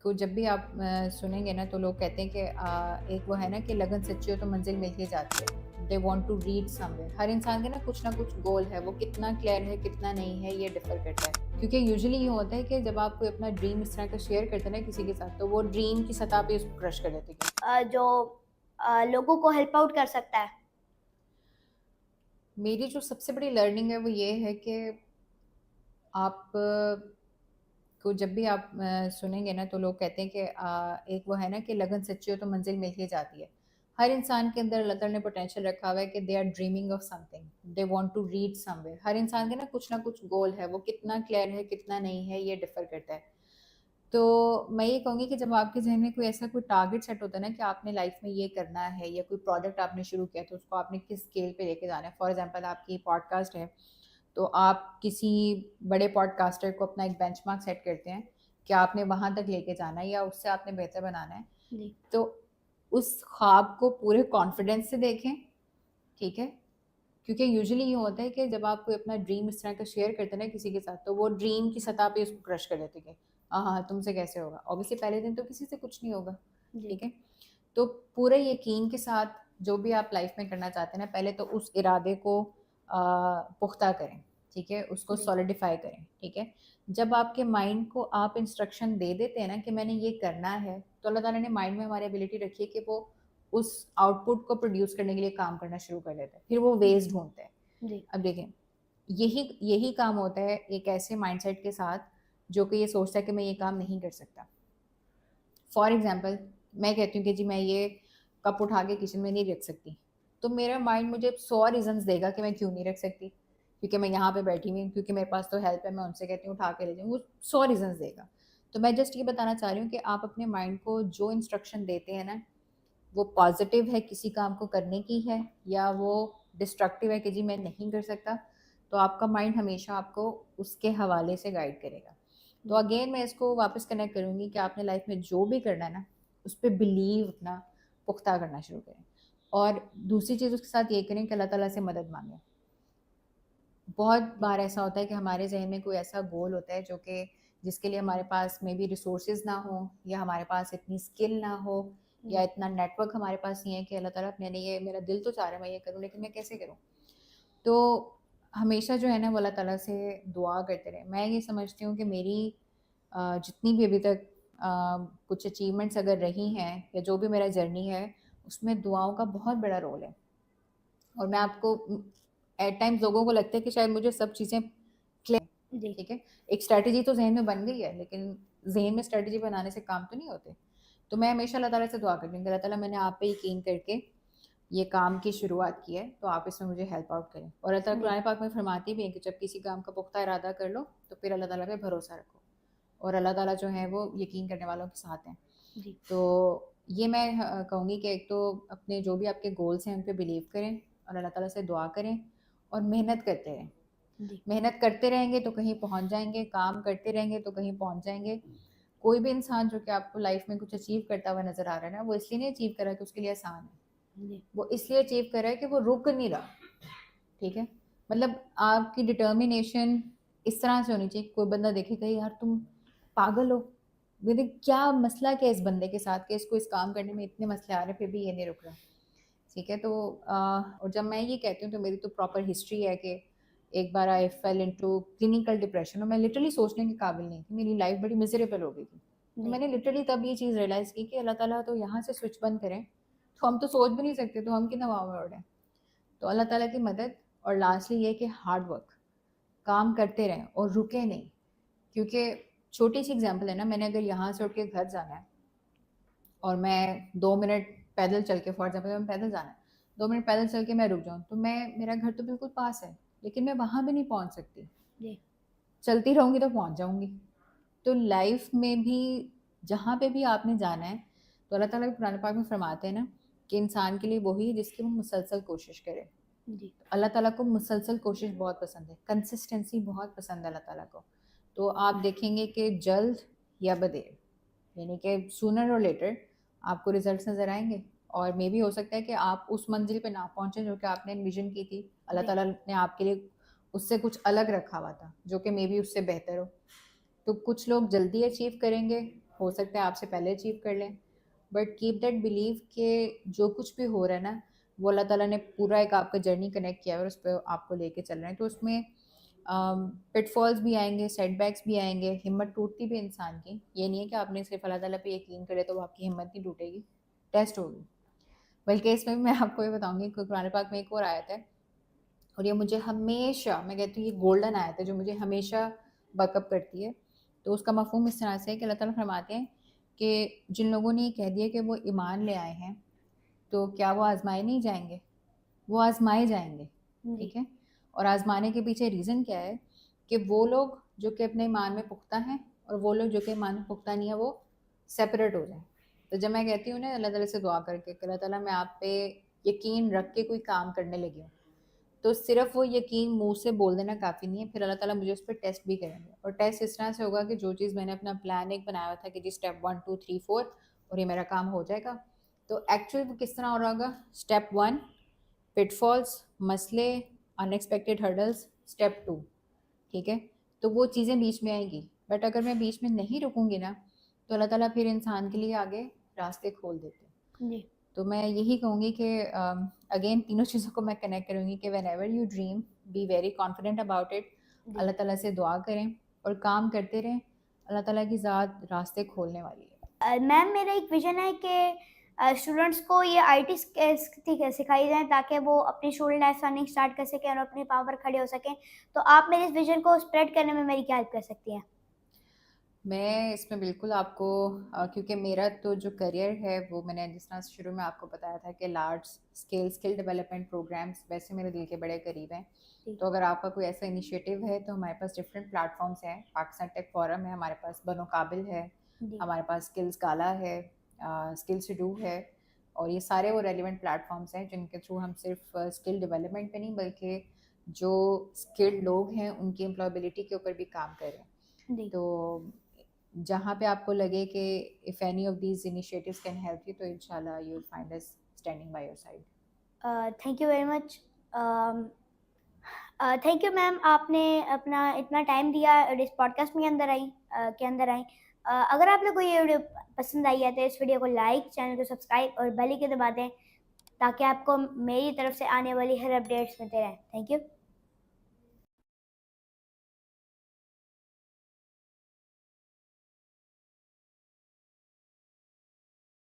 को जब भी आप सुनेंगे ना तो लोग कहते हैं कि एक वो है ना कि लगन सच्ची हो तो मंजिल मिल ही जाती है। They want to reach somewhere. हर इंसान के ना कुछ गोल है, वो कितना क्लियर है कितना नहीं है ये डिफर करता है, क्योंकि यूजुअली ये होता है कि जब आप कोई अपना ड्रीम इस तरह का शेयर करते हैं ना किसी के साथ, तो वो ड्रीम की सतह पे उसको क्रश कर देते हैं। जो लोगों को हेल्प आउट कर सकता है। मेरी जो सबसे बड़ी लर्निंग है वो ये है कि आप को जब भी आप सुनेंगे ना तो लोग कहते हैं कि एक वो है ना कि लगन सच्ची हो तो मंजिल मिल ही जाती है। हर इंसान के अंदर अल्लाह ताला ने पोटेंशियल रखा हुआ है कि they are dreaming of something, they want to reach somewhere. हर इंसान के ना कुछ गोल है, वो कितना क्लियर है कितना नहीं है ये डिफर करता है। तो मैं ये कहूँगी कि जब आपके ज़हन में कोई टारगेट सेट होता है ना कि आपने लाइफ में ये करना है, या कोई प्रोजेक्ट आपने शुरू किया तो उसको आपने किस स्केल पे लेके जाना है। फॉर एग्जांपल आपकी पॉडकास्ट है, तो आप किसी बड़े पॉडकास्टर को अपना एक बेंचमार्क सेट करते हैं कि आपने वहाँ तक लेके जाना है या उससे आपने बेहतर बनाना है। जी। तो उस ख्वाब को पूरे कॉन्फिडेंस से देखें, ठीक है? क्योंकि यूजुअली ये होता है कि जब आप कोई अपना ड्रीम इस तरह का शेयर करते हैं ना किसी के साथ, तो वो ड्रीम की सतह पे उसको क्रश कर देते हैं कि हाँ, तुमसे कैसे होगा? ऑब्वियसली पहले दिन तो किसी से कुछ नहीं होगा, जी। ठीक है? तो पूरे यकीन के साथ जो भी आप लाइफ में करना चाहते हैं ना, पहले तो उस इरादे को पुख्ता करें, ठीक है? उसको जी। सॉलिडिफाई करें, ठीक है? जब आपके माइंड को आप इंस्ट्रक्शन दे देते हैं ना कि मैंने ये करना है, तो अल्लाह ताला ने माइंड में हमारी एबिलिटी रखी है कि वो उस आउटपुट को प्रोड्यूस करने के लिए काम करना शुरू कर देता है। फिर वो वेज ढूँढता है। जी। अब देखें, यही यही काम होता है एक ऐसे माइंडसेट के साथ जो कि ये सोचता है कि मैं ये काम नहीं कर सकता। फॉर एग्जाम्पल, मैं कहती हूँ कि जी मैं ये कप उठा के किचन में नहीं रख सकती, तो मेरा माइंड मुझे 100 रीजंस देगा कि मैं क्यों नहीं रख सकती। क्योंकि मैं यहाँ पे बैठी हुई हूँ, क्योंकि मेरे पास तो हेल्प है, मैं उनसे कहती हूँ उठा के ले जाऊँ, वो 100 रीजंस देगा। तो मैं जस्ट ये बताना चाह रही हूँ कि आप अपने माइंड को जो इंस्ट्रक्शन देते हैं ना, वो पॉजिटिव है किसी काम को करने की है, या वो डिस्ट्रक्टिव है कि जी मैं नहीं कर सकता, तो आपका माइंड हमेशा आपको उसके हवाले से गाइड करेगा। तो जी। अगेन मैं इसको वापस कनेक्ट करूँगी कि आपने लाइफ में जो भी करना है ना, उस पर बिलीव अपना पुख्ता करना शुरू करें। और दूसरी चीज़ उसके साथ ये करें कि अल्लाह ताला से मदद मांगें। बहुत बार ऐसा होता है कि हमारे जहन में कोई ऐसा गोल होता है जो कि जिसके लिए हमारे पास मे बी रिसोर्सेज ना हो, या हमारे पास इतनी स्किल ना हो, या जी। इतना नेटवर्क हमारे पास नहीं है कि अल्लाह ताला मैंने ये, मेरा दिल तो चाह रहा है मैं ये करूँ लेकिन मैं कैसे करूँ। तो हमेशा जो है ना वो अल्लाह ताला से दुआ करते रहे। मैं ये समझती हूँ कि मेरी जितनी भी अभी तक कुछ अचीवमेंट्स अगर रही हैं, या जो भी मेरा जर्नी है, उसमें दुआओं का बहुत बड़ा रोल है। और मैं आपको एट टाइम्स लोगों को लगता है कि शायद मुझे सब चीज़ें क्लियर, जी। ठीक है? एक स्ट्रैटेजी तो ज़हन में बन गई है, लेकिन ज़हन में स्ट्रैटेजी बनाने से काम तो नहीं होते। तो मैं हमेशा अल्लाह ताला से दुआ करती हूँ कि अल्लाह ताला मैंने आप पे यकीन करके ये काम की शुरुआत की है, तो आप इसमें मुझे हेल्प आउट करें। और अल्लाह ताला जी। कुरान पाक में फरमाती भी है कि जब किसी काम का पुख्ता इरादा कर लो, तो फिर अल्लाह ताला पे भरोसा रखो, और अल्लाह ताला जो है वो यकीन करने वालों के साथ हैं। जी। तो ये मैं कहूँगी कि एक तो अपने जो भी आपके गोल्स हैं उन पे बिलीव करें, और अल्लाह ताला से दुआ करें, और मेहनत करते रहें। जी। मेहनत करते रहेंगे तो कहीं पहुँच जाएँगे, काम करते रहेंगे तो कहीं पहुँच जाएँगे। कोई भी इंसान जो कि आपको लाइफ में कुछ अचीव करता हुआ नज़र आ रहा है ना, वो इसलिए नहीं अचीव कर रहा है कि उसके लिए आसान है। जी। वो इसलिए अचीव कर रहा है कि वो रुक नहीं रहा, ठीक है? मतलब आपकी डिटर्मिनेशन इस तरह से होनी चाहिए, कोई बंदा देखेगा यार तुम पागल हो, मेरे क्या मसला क्या है इस बंदे के साथ कि इसको इस काम करने में इतने मसले आ रहे हैं फिर भी ये नहीं रुक रहा, ठीक है? तो और जब मैं ये कहती हूँ तो मेरी तो प्रॉपर हिस्ट्री है कि एक बार आई फेल इनटू क्लिनिकल डिप्रेशन, और मैं लिटरली सोचने के काबिल नहीं थी, मेरी लाइफ बड़ी मिजरेबल हो गई थी। तो जी। मैंने लिटरली तब ये चीज़ रियलाइज़ की कि अल्लाह ताला तो यहाँ से स्विच बंद करें, तो हम तो सोच भी नहीं सकते, तो हम किन हवाओं में उड़ें। तो अल्लाह ताला की मदद, और लास्टली ये कि हार्ड वर्क, काम करते रहें और रुके नहीं। क्योंकि छोटी सी एग्जांपल है ना, मैंने अगर यहाँ से उठ के घर जाना है और मैं 2 मिनट पैदल चल के, फॉर एग्जाम्पल मैं पैदल जाना है, 2 मिनट पैदल चल के मैं रुक जाऊँ, तो मैं, मेरा घर तो बिल्कुल पास है, लेकिन मैं वहाँ भी नहीं पहुँच सकती। जी। चलती रहूँगी तो पहुँच जाऊँगी। तो लाइफ में भी जहाँ पे भी आपने जाना है, तो अल्लाह ताला भी कुरान पाक में फरमाते हैं ना कि इंसान के लिए वही है जिसकी वो मुसलसल कोशिश करे। जी। अल्लाह ताला को मुसलसल कोशिश बहुत पसंद है, कंसिस्टेंसी बहुत पसंद है अल्लाह ताला को। तो आप देखेंगे कि जल्द या बदेर, यानी कि सूनर और लेटर आपको रिजल्ट्स नज़र आएंगे, और मे भी हो सकता है कि आप उस मंजिल पे ना पहुंचे जो कि आपने एनविजन की थी। अल्लाह जी। ताला ने आपके लिए उससे कुछ अलग रखा हुआ था जो कि मे बी उससे बेहतर हो। तो कुछ लोग जल्दी अचीव करेंगे, हो सकता है आपसे पहले अचीव कर लें, बट कीप दैट बिलीव कि जो कुछ भी हो रहा है ना, वो अल्लाह ताला ने पूरा एक आपका जर्नी कनेक्ट किया है और उस पर आपको लेके चल रहे हैं। तो उसमें पिटफॉल्स भी आएंगे, सेटबैक्स भी आएंगे, हिम्मत टूटती भी इंसान की। ये नहीं है कि आपने सिर्फ अल्लाह ताला पे यकीन करे तो आपकी हिम्मत नहीं टूटेगी, टेस्ट होगी। बल्कि इसमें भी मैं आपको ये बताऊंगी, कुरान पाक में एक और आयत है, और ये मुझे हमेशा, मैं कहती हूँ ये गोल्डन आयत है जो मुझे हमेशा बकअप करती है। तो उसका मफहूम इस तरह से है कि अल्लाह ताला फरमाते हैं कि जिन लोगों ने ये कह दिया कि वो ईमान ले आए हैं, तो क्या वो आजमाए नहीं जाएंगे? वो आजमाए जाएंगे। जी। ठीक है। और आजमाने के पीछे रीज़न क्या है कि वो लोग जो कि अपने ईमान में पुख्ता हैं और वो लोग जो कि ईमान में पुख्ता नहीं है, वो सेपरेट हो जाएं। तो जब मैं कहती हूँ ना अल्लाह ताला से दुआ करके कि अल्लाह ताला मैं आप पे यकीन रख के कोई काम करने लगी हूँ, तो सिर्फ वो यकीन मुंह से बोल देना काफ़ी नहीं है, फिर अल्लाह ताला मुझे उस पर टेस्ट भी करेंगे। और टेस्ट इस तरह से होगा कि जो चीज़ मैंने अपना प्लान एक बनाया हुआ था कि जी स्टेप 1 2 3 4 और ये मेरा काम हो जाएगा, तो एक्चुअली वो किस तरह हो रहा होगा? स्टेप 1 पिटफॉल्स, मसले, अनएक्सपेक्टेड हर्डल्स, स्टेप 2। ठीक है। तो वो चीज़ें बीच में आएंगी, बट अगर मैं बीच में नहीं रुकूंगी ना, तो अल्लाह ताला फिर इंसान के लिए आगे रास्ते खोल देते हैं। जी। तो मैं यही कहूँगी कि अगेन तीनों चीज़ों को मैं कनेक्ट करूँगी कि whenever you dream, be very confident about it. जी। अल्लाह ताला से दुआ करें और काम करते रहें, अल्लाह ताला की ज़ात रास्ते खोलने वाली है। मैम मेरा एक विज़न है कि स्टूडेंट्स को ये आईटी स्किल्स सिखाई जाएँ ताकि वो अपनी स्टूडेंट लाइफ अर्निंग स्टार्ट कर सकें और अपने पाँव पर खड़े हो सकें। तो आप मेरे इस विज़न को स्प्रेड करने में मेरी क्या हेल्प कर सकती हैं? मैं इसमें बिल्कुल आपको क्योंकि मेरा तो जो करियर है वो मैंने जिस तरह से शुरू में आपको बताया था कि लार्ज स्किल डेवलपमेंट प्रोग्राम्स वैसे मेरे दिल के बड़े करीब हैं। जी। तो अगर आपका कोई ऐसा इनिशिएटिव है तो हमारे पास डिफरेंट प्लेटफॉर्म्स हैं। पाकिस्तान टेक फोरम है, हमारे पास बनो काबिल है, जी। हमारे पास स्किल्स गाला है, स्किल्स टू डू है, और ये सारे वो रेलिवेंट प्लेटफॉर्म्स हैं जिनके थ्रू हम सिर्फ स्किल डेवलपमेंट पे नहीं बल्कि जो स्किल्ड लोग हैं उनकी एम्प्लॉयबिलिटी के ऊपर भी काम कर रहे हैं। जी। तो जहाँ पे आपको लगे कि if any of these initiatives can help you, तो इंशाल्लाह you will find us standing by your side. Thank you very much. Thank you ma'am, आपने अपना इतना टाइम दिया और इस पॉडकास्ट में अंदर आई। अगर आपने कोई ये वीडियो पसंद आई है तो इस वीडियो को लाइक, चैनल को सब्सक्राइब और बेल के दबा दें ताकि आपको मेरी तरफ से आने वाली हर अपडेट्स मिलते रहें। Thank you.